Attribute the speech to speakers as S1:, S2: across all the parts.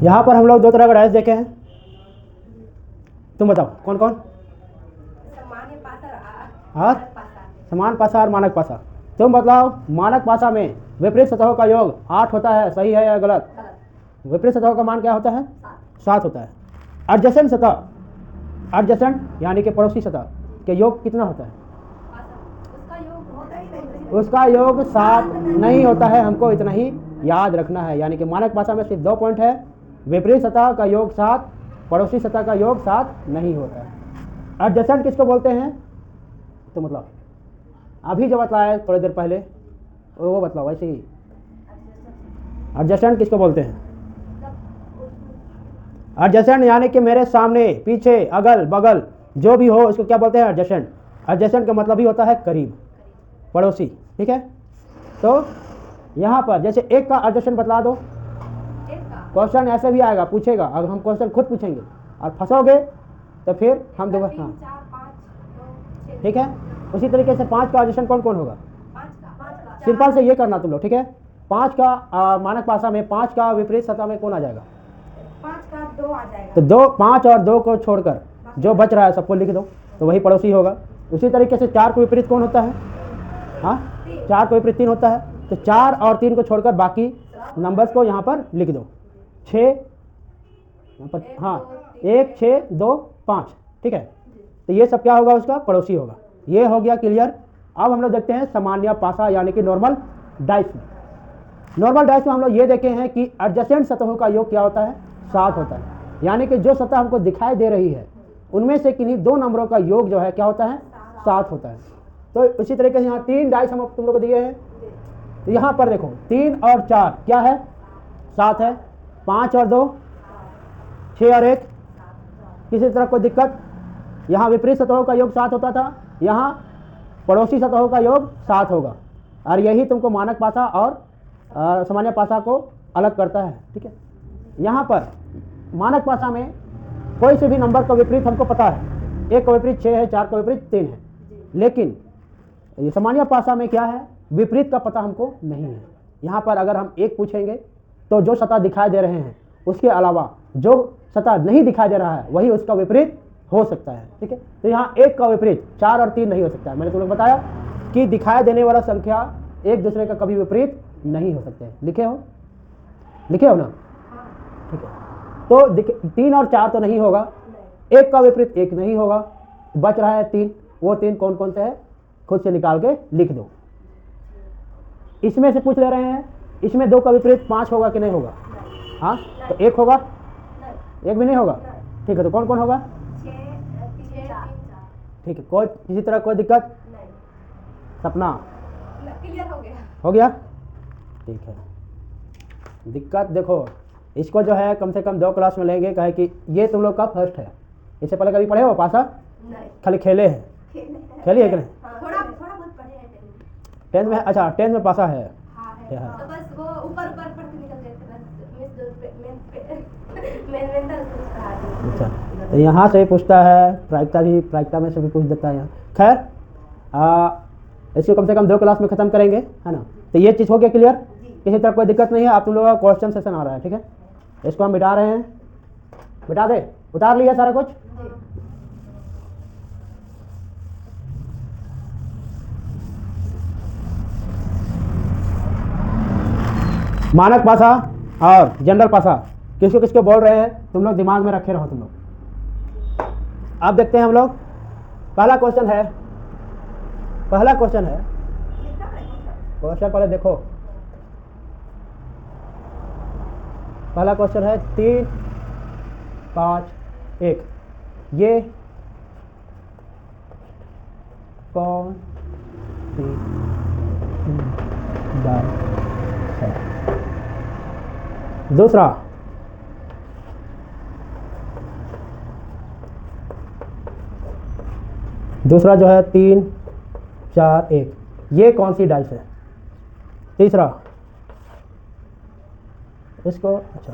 S1: यहाँ पर हम लोग दो तरह का डाइस देखे हैं, तुम बताओ कौन कौन?
S2: सामान्य पासा
S1: और समान पासा और मानक पासा। तुम बताओ, मानक पासा में विपरीत सतहों का योग 8 होता है, सही है या गलत? विपरीत सतहों का मान क्या होता है? 7 होता है। एडजेसेंट सतह, एडजेसेंट यानी कि पड़ोसी सतह के योग कितना होता है? उसका योग 7 नहीं होता है, हमको इतना ही याद रखना है। यानी कि मानक पासा में सिर्फ 2 पॉइंट है, विपरीत सतह का योग 7, पड़ोसी सतह का योग 7 नहीं होता है। एडजेसेंट किसको बोलते हैं? तो मतलब अभी जो बतलाया थोड़ी देर पहले वो बतलाओ वैसे ही। एडजेसेंट किसको बोलते हैं? एडजेसेंट यानी कि मेरे सामने, पीछे, अगल बगल जो भी हो उसको क्या बोलते हैं? एडजेसेंट। एडजेसेंट का मतलब ही होता है करीब, पड़ोसी। ठीक है, तो यहाँ पर जैसे एक का एडजेसेंट बतला दो। क्वेश्चन ऐसे भी आएगा, पूछेगा, अगर हम क्वेश्चन खुद पूछेंगे और फंसोगे तो फिर हम दोबारा, हाँ ठीक है। उसी तरीके से 5 का एडजेसेंट कौन कौन होगा? सिंपल से ये करना तुम लोग, ठीक है। 5 का मानक भाषा में 5 का विपरीत सतह में कौन आ जाएगा?
S2: 5 का 2 आ जाएगा।
S1: तो 2, 5 और 2 को छोड़कर जो बच रहा है सबको लिख दो, तो वही पड़ोसी होगा। उसी तरीके से 4 को विपरीत कौन होता है? हाँ, 4 को विपरीत 3 होता है, तो 4 और 3 को छोड़कर बाकी नंबर्स को यहाँ पर लिख दो। 6 यहाँ पर, हाँ 1, 6, 2, 5, ठीक है। तो ये सब क्या होगा? उसका पड़ोसी होगा। ये हो गया क्लियर। अब हम लोग देखते हैं सामान्य पासा यानी कि नॉर्मल डाइस में। नॉर्मल डाइस में हम लोग ये देखे हैं कि एडजेसेंट सतहों का योग क्या होता है? 7 होता है। यानी कि जो सतह हमको दिखाई दे रही है उनमें से किन्हीं 2 नंबरों का योग जो है क्या होता है? 7 होता है। तो इसी तरीके से यहाँ 3 डाइस हम तुम लोग को दिए हैं, तो यहाँ पर देखो 3 और 4 क्या है? 7 है। 5 और 2 6 और 1, किसी तरह कोई दिक्कत? यहाँ विपरीत सतहों का योग 7 होता था, यहाँ पड़ोसी सतहों का योग 7 होगा। और यही तुमको मानक पासा और सामान्य पासा को अलग करता है। ठीक है, यहाँ पर मानक पासा में कोई से भी नंबर का विपरीत हमको पता है। 1 का विपरीत 6 है, 4 का विपरीत 3 है, लेकिन ये सामान्य पासा में क्या है? विपरीत का पता हमको नहीं है। यहाँ पर अगर हम 1 पूछेंगे तो जो सतह दिखाई दे रहे हैं उसके अलावा जो सतह नहीं दिखाई दे रहा है वही उसका विपरीत हो सकता है। ठीक है, तो यहाँ 1 का विपरीत 4 और 3 नहीं हो सकता है। मैंने तुम्हें बताया कि दिखाई देने वाला संख्या एक दूसरे का कभी विपरीत नहीं हो सकते हैं। लिखे हो ना? ठीक है, तो 3 और 4 तो नहीं होगा, 1 का विपरीत 1 नहीं होगा, बच रहा है 3। वो 3 कौन कौन से है खुद से निकाल के लिख दो। इसमें से पूछ ले रहे हैं, इसमें 2 का विपरीत 5 होगा कि नहीं होगा? हाँ, तो 1 होगा? 1 भी नहीं होगा। ठीक है, तो कौन कौन होगा? ठीक है, कोई किसी तरह कोई दिक्कत? सपना हो गया? ठीक है, दिक्कत देखो, इसको जो है कम से कम 2 क्लास में लेंगे, कहे कि ये तुम लोग का फर्स्ट है। इससे पहले कभी पढ़े हो पासा? खाली खेले हैं? खेली है कि नहीं?
S2: थोड़ा बहुत पढ़े हैं
S1: 10th में। अच्छा, 10th में पासा है।
S2: तो बस वो ऊपर पढ़ के निकल गए थे, बस
S1: अच्छा, तो यहाँ से पूछता है, प्रायिकता में से भी पूछ देता है यहाँ। खैर, इसको कम से कम 2 क्लास में ख़त्म करेंगे, है ना। तो ये चीज़ हो गया क्लियर, किसी तरह कोई दिक्कत नहीं है। आप तुम लोगों का क्वेश्चन सेशन आ रहा है, ठीक है। इसको हम मिटा रहे हैं, मिटा दे, उतार लिया सारा कुछ। मानक पासा और जनरल पासा किसको किसको बोल रहे हैं तुम लोग दिमाग में रखे रहो तुम लोग। अब देखते हैं हम लोग, पहला क्वेश्चन है, क्वेश्चन पहले देखो। पहला क्वेश्चन है 3, 5, 1। ये कौन सी डाइस है? दूसरा, जो है 3, 4, 1, ये कौन सी डाइस है? तीसरा, इसको, अच्छा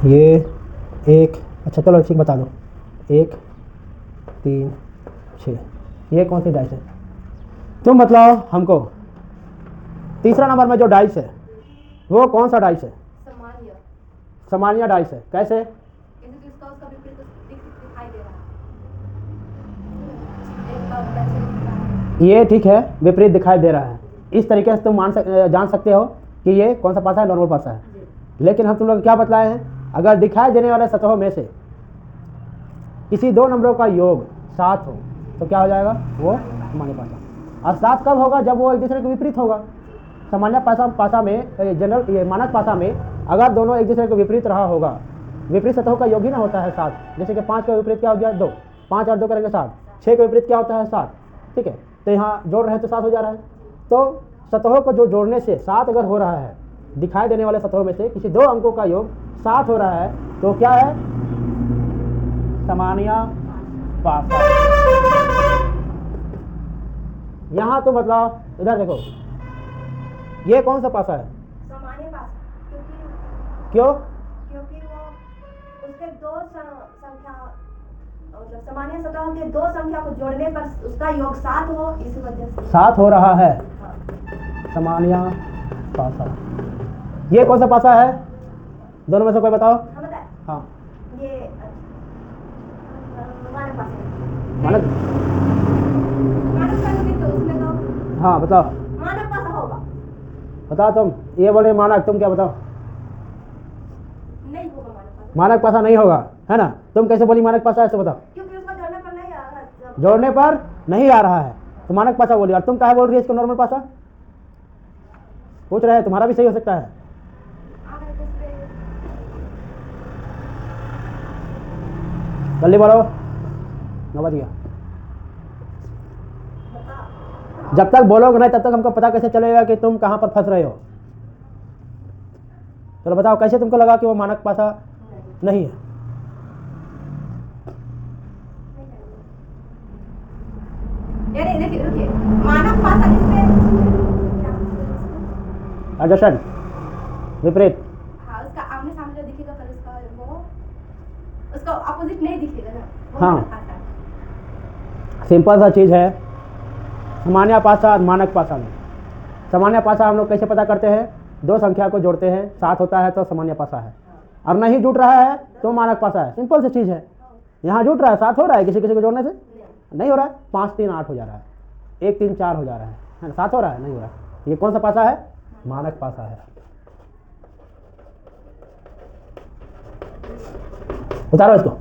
S1: ये 1, अच्छा चलो ठीक बता दो, 1, 3, 6, ये कौन सी डाइस है? तुम बताओ हमको। तीसरा नंबर में जो डाइस है वो कौन सा डाइस है?
S2: सामान्य।
S1: सामान्य डाइस है। कैसे?
S2: जैसे कि उसका उसका विपरीत दिखाई दे रहा है। एक का बच्चे दिखा है।
S1: ये ठीक है, विपरीत दिखाई दे रहा है। इस तरीके से तुम जान सकते हो कि ये कौन सा पासा है, नॉर्मल पासा है। लेकिन हम तुम लोग क्या बतलाए हैं, अगर दिखाई देने वाले सतहों में से किसी दो नंबरों का योग 7 हो तो क्या हो जाएगा? वो सामान्य पासा। और 7 कब होगा? जब वो एक दूसरे के विपरीत होगा। सामान्य पासा में जनरल ये मानक पासा में अगर दोनों एक दूसरे के विपरीत रहा होगा, विपरीत सतहों का योग ही ना होता है 7। जैसे कि 5 का विपरीत क्या हो गया? 2। 5 और 2 करेंगे 7। 6 का विपरीत क्या होता है? 7। ठीक है, तो यहाँ जोड़ रहे हैं तो 7 हो जा रहा है। तो सतहों को जो जोड़ने से 7 अगर हो रहा है, दिखाई देने वाले सतहों में से किसी दो अंकों का योग 7 हो रहा है तो क्या है? सामान्य पासा। यहाँ तो बदलाव, इधर देखो, ये कौन सा पासा है?
S2: सामान्य पासा।
S1: क्यों?
S2: क्योंकि वो उसके दो संख्या मतलब सामान्य सतह के दो संख्या को जोड़ने पर उसका योग 7 हो, इस वजह से
S1: 7 हो रहा है।
S2: हाँ।
S1: सामान्य पासा। ये कौन सा पासा है? दोनों में से कोई बताओ।
S2: हाँ बताए।
S1: हाँ,
S2: ये मानक पासा।
S1: मानक।
S2: मानक पासा भी तो उसमें तो
S1: हाँ बताओ,
S2: मानक पासा होगा।
S1: बताओ तुम। ये बोले मानक, तुम क्या बताओ?
S2: नहीं होगा मानक पासा।
S1: मानक पासा नहीं होगा, है ना? तुम कैसे बोली मानक पासा है? ऐसे बताओ।
S2: क्योंकि उसका जोड़ने पर नहीं आ रहा जब
S1: जोड़ने पर नहीं आ रहा है तो मानक पासा बोली। और तुम क्या बोल रही है इसको नॉर्मल पासा? पूछ रहे हैं, तुम्हारा भी सही हो सकता है।
S2: आ गए तो उसपे
S1: जल्दी बोलो, नौबत गया।
S2: बता।
S1: जब तक बोलोगे नहीं तब तक हमको पता कैसे चलेगा कि तुम कहाँ पर फंस रहे हो? चलो बताओ, कैसे तुमको लगा कि वो मानक पासा नहीं है?
S2: यानी देखिए रुकिए, मानक पासा जिसमें
S1: एडजस्टेंट, विपरीत।
S2: हाँ उसका आमने सामने जो दिखेगा पर उसका वो उसका अपोजिट नहीं दिखेगा ना, वो
S1: हाँ।
S2: मानक पासा है।
S1: सिंपल सा चीज़ है, सामान्य पासा और मानक पासा में। सामान्य पासा हम लोग कैसे पता करते हैं? दो संख्या को जोड़ते हैं, 7 होता है तो सामान्य पासा है। और नहीं जुट रहा है तो मानक पासा है। सिंपल सी चीज़ है। यहाँ जुट रहा है, 7 हो रहा है किसी किसी को जोड़ने से? नहीं हो रहा है। 5 3 8 हो जा रहा है, 1 3 4 हो जा रहा है, 7 हो रहा है? नहीं हो रहा है। ये कौन सा पासा है? मानक पासा है। उतारो इसको।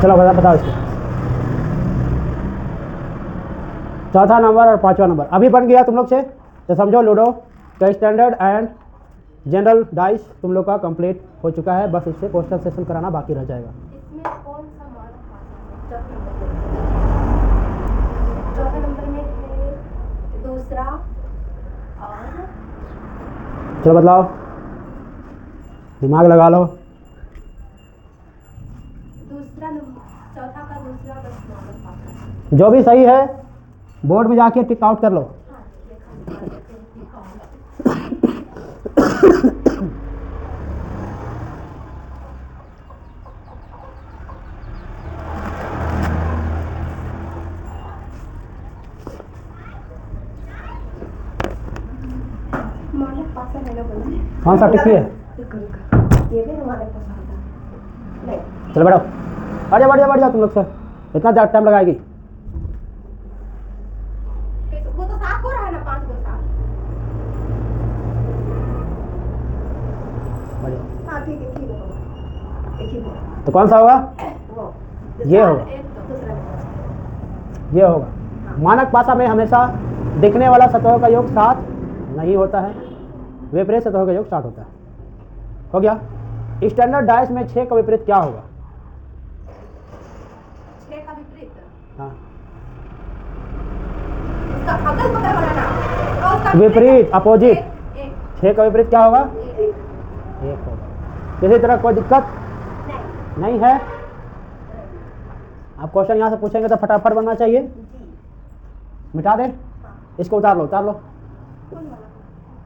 S1: चलो बताओ इसको। चौथा नंबर और पांचवा नंबर अभी बन गया तुम लोग से, तो समझो लूडो का स्टैंडर्ड एंड जनरल डाइस तुम लोग का कंप्लीट हो चुका है। बस इससे पोस्टर सेशन कराना बाकी रह जाएगा।
S2: इसमें कौन सा मानक पासा है? चौथे नंबर में है दूसरा और
S1: चलो बदलाओ, दिमाग लगा लो।
S2: दूसरा नंबर, चौथा का दूसरा बस मानक पासा है।
S1: जो भी सही है बोर्ड में जाके टिक आउट कर लो।
S2: मानक पासा है ना बोले।
S1: कौन सा टिक है?
S2: ये भी हमारे पास आता है। नहीं
S1: चलो बैठो, बढ़ जाओ तुम लोग सर, इतना ज़्यादा टाइम लगाएगी।
S2: वो तो साफ हो रहा है ना, 5 को साफ।
S1: बढ़ जाओ।
S2: हाँ ठीक है, ठीक है, एक ही होगा।
S1: तो कौन सा होगा?
S2: वो
S1: ये होगा।
S2: एक तो दूसरा नहीं।
S1: ये होगा। मानक पासा में हमेशा दिखने वाला सतहों का योग 7 नहीं होता है, विपरीत सतहों का योग 7 होता है। हो गया। स्टैंडर्ड डाइस में 6 का विपरीत क्या होगा?
S2: 6 का विपरीत,
S1: हाँ,
S2: उसका अगल बगल वाला नाम और उसका
S1: विपरीत, अपोजिट।
S2: एक
S1: 6 का विपरीत क्या होगा?
S2: एक
S1: 1 होगा। किसी तरह कोई दिक्कत
S2: नहीं
S1: नहीं है? आप क्वेश्चन यहाँ से पूछेंगे तो फटाफट बनना चाहिए।
S2: जी।
S1: मिटा दे, इसको उतार लो, उतार लो,
S2: कौन वाला?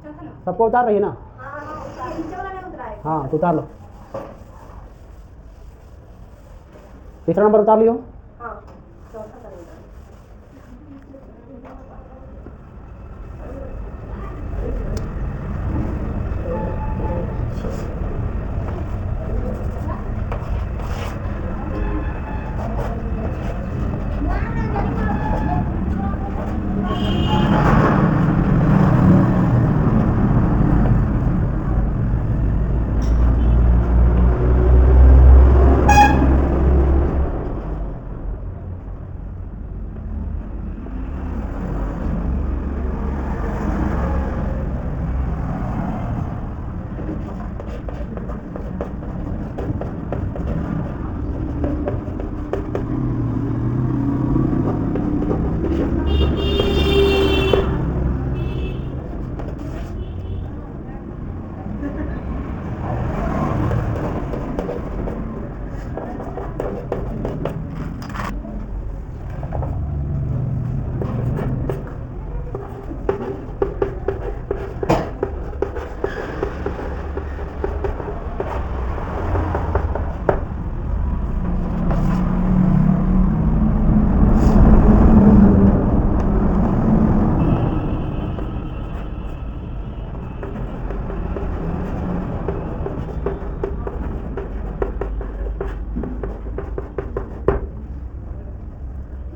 S2: चौथा ना?
S1: सबको उतार रही है ना?
S2: हाँ हाँ, उसका नीचे वाला नहीं उतरा है।
S1: हाँ तो उतार लो। तीसरा नंबर उतार लियो।
S2: हाँ, चौथा का नहीं उतरा।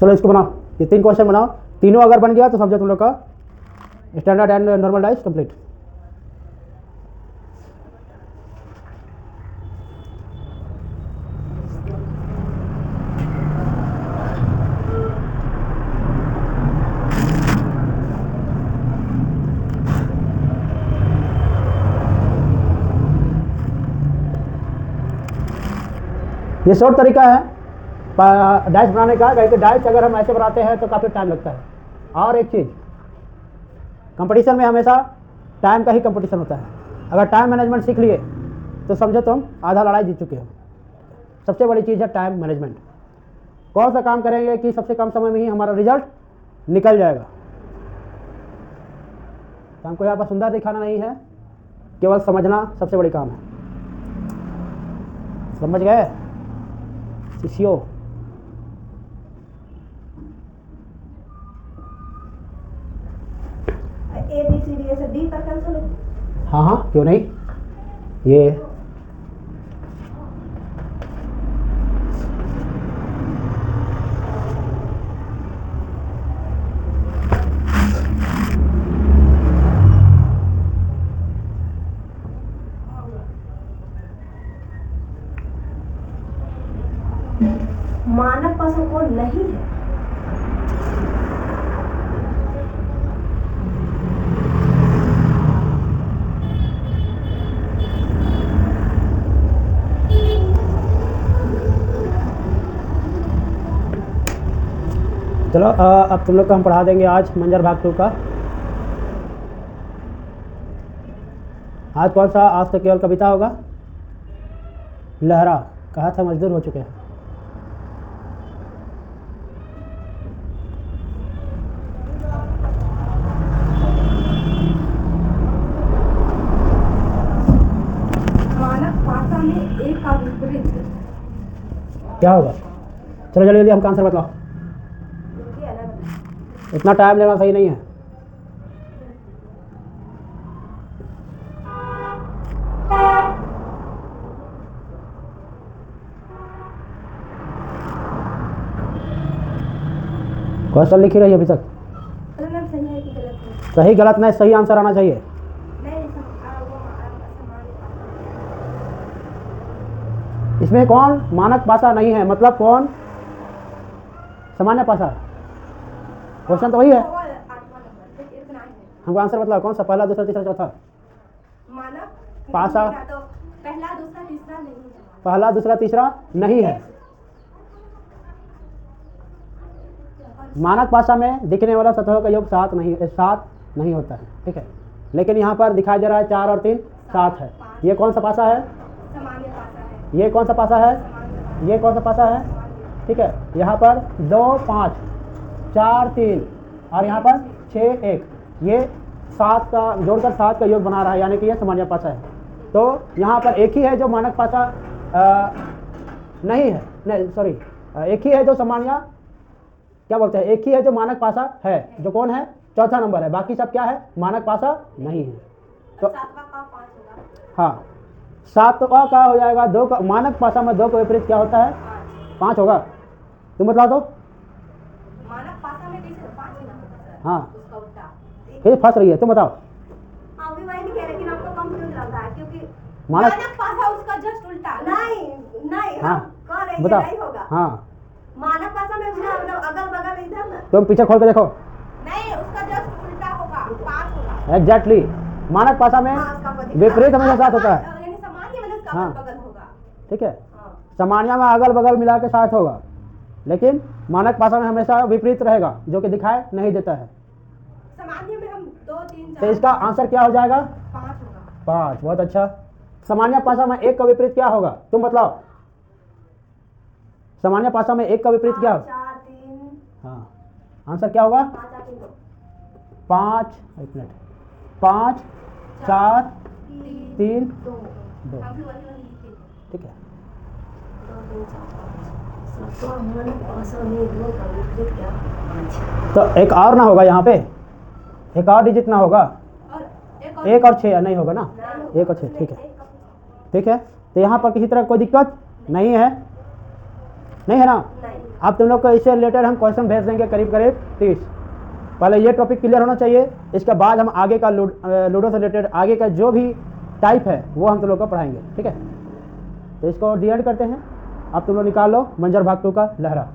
S1: चलो इसको बनाओ, ये 3 क्वेश्चन बनाओ। तीनों अगर बन गया तो समझो तुम लोग का standard and normal dice complete. ये शॉर्ट तरीका है डाइस बनाने का, क्योंकि डाइस अगर हम ऐसे बनाते हैं तो काफ़ी टाइम लगता है। और एक चीज़, कंपटीशन में हमेशा टाइम का ही कंपटीशन होता है। अगर टाइम मैनेजमेंट सीख लिए तो समझो तुम आधा लड़ाई जीत चुके हो। सबसे बड़ी चीज़ है टाइम मैनेजमेंट। कौन सा काम करेंगे कि सबसे कम समय में ही हमारा रिजल्ट निकल जाएगा। तो हमको यहाँ पर सुंदर दिखाना नहीं है, केवल समझना सबसे बड़ी काम है। समझ गए शिष्यों?
S2: ABCD से D तक कैंसिल हो।
S1: हाँ हाँ, क्यों नहीं। ये
S2: मानक पासा को नहीं है।
S1: चलो अब तुम लोग को हम पढ़ा देंगे आज मंजर भाग 2 का। आज कौन सा? आज तो केवल कविता होगा। लहरा, कहा था मजदूर हो चुके हैं। क्या होगा? चलो जल्दी जल्दी हमको आंसर बताओ,
S2: रुकिए ना बताओ।
S1: इतना टाइम लेना सही नहीं है। क्वेश्चन लिखी रही अभी तक।
S2: मतलब मैम सही है कि गलत है?
S1: सही गलत नहीं, सही आंसर आना चाहिए।
S2: नहीं
S1: इसमें कौन मानक भाषा नहीं है, मतलब कौन सामान्य भाषा है? क्वेश्चन तो वही है। हमको आंसर बताओ, कौन सा पहला दूसरा तीसरा चौथा?
S2: मानक
S1: भाषा
S2: तो पहला दूसरा तीसरा नहीं है।
S1: पहला दूसरा तीसरा नहीं है। मानक भाषा में दिखने वाला सतहों का योग 7 नहीं होता है, ठीक है। लेकिन यहाँ पर दिखाई दे रहा है 4 और 3 7 है। ये कौन सा भाषा है?
S2: सामान्य भाषा है।
S1: ये कौन सा भाषा है? ये कौन सा भाषा है? ठीक है। यहाँ पर 2 5 4 3 और यहाँ पर 6 1, ये 7 का जोड़कर 7 का योग बना रहा है, यानी कि ये सामान्य भाषा है। तो यहाँ पर एक ही है जो मानक भाषा नहीं है, नहीं सॉरी, एक ही है जो सामान्य क्या बोलते हैं, एक ही है जो मानक भाषा है, जो कौन है? चौथा नंबर है। बाकी सब क्या है? मानक भाषा नहीं है। तो
S2: सातवां का 5 होगा।
S1: हाँ, सातवां का हो जाएगा 2 का। मानक भाषा में 2 का विपरीत क्या होता है? 5 होगा। तुम बता दो।
S2: मानक भाषा में कैसे 5 ही ना होगा सर?
S1: हाँ,
S2: उसका उल्टा।
S1: फिर फंस रही है, तुम बताओ।
S2: आप भी वही नहीं कह रहे, लेकिन आपको कंफ्यूज लग रहा है क्योंकि
S1: मानक
S2: भाषा उसका जस्ट उल्टा। नहीं
S1: हाँ,
S2: हम कह रहे हैं
S1: बताओ।
S2: नहीं होगा।
S1: हाँ,
S2: मानक भाषा में उसका मतलब अगल बगल इधर ना।
S1: तुम पीछे खोल के देखो।
S2: नहीं, उसका जस्ट उल्टा होगा, 5 होगा।
S1: एग्जैक्टली, मानक भाषा में विपरीत हमेशा साथ होता है।
S2: यानी सामान्य मतलब उसका
S1: हाँ।
S2: अगल बगल होगा।
S1: ठीक है,
S2: हाँ।
S1: सामान्य में अगल बगल मिला के साथ होगा, लेकिन मानक भाषा में हमेशा विपरीत रहेगा, जो कि दिखाई नहीं देता है।
S2: सामान्य में हम 2 3 4
S1: तो इसका आंसर क्या हो जाएगा?
S2: 5 होगा।
S1: 5। बहुत अच्छा। सामान्य भाषा में 1 का विपरीत क्या होगा? तुम बताओ। सामान्य भाषा में 1 का विपरीत क्या होगा?
S2: 4 3
S1: हाँ, आंसर क्या होगा?
S2: 5 4 3 2
S1: 5, एक मिनट, 5 4 3 2।
S2: हम भी वही लिखते हैं।
S1: ठीक है,
S2: 2 3 4 5 मानक भाषा में 2 का विपरीत क्या? 5।
S1: तो एक और ना होगा यहाँ पे, एक और डिजिट ना होगा?
S2: और
S1: 1 और 6 नहीं होगा ना? 1 और 6, ठीक है। ठीक है, तो यहाँ पर किसी तरह कोई दिक्कत नहीं है, नहीं है ना?
S2: नहीं।
S1: अब तुम लोग को इससे रिलेटेड हम क्वेश्चन भेज देंगे करीब 30। पहले ये टॉपिक क्लियर होना चाहिए, इसके बाद हम आगे का लूडो से रिलेटेड आगे का जो भी टाइप है वो हम तुम लोग को पढ़ाएंगे, ठीक है। तो इसको डी एड करते हैं। अब तुम लोग निकाल लो मंजर भाग 2 का लहरा।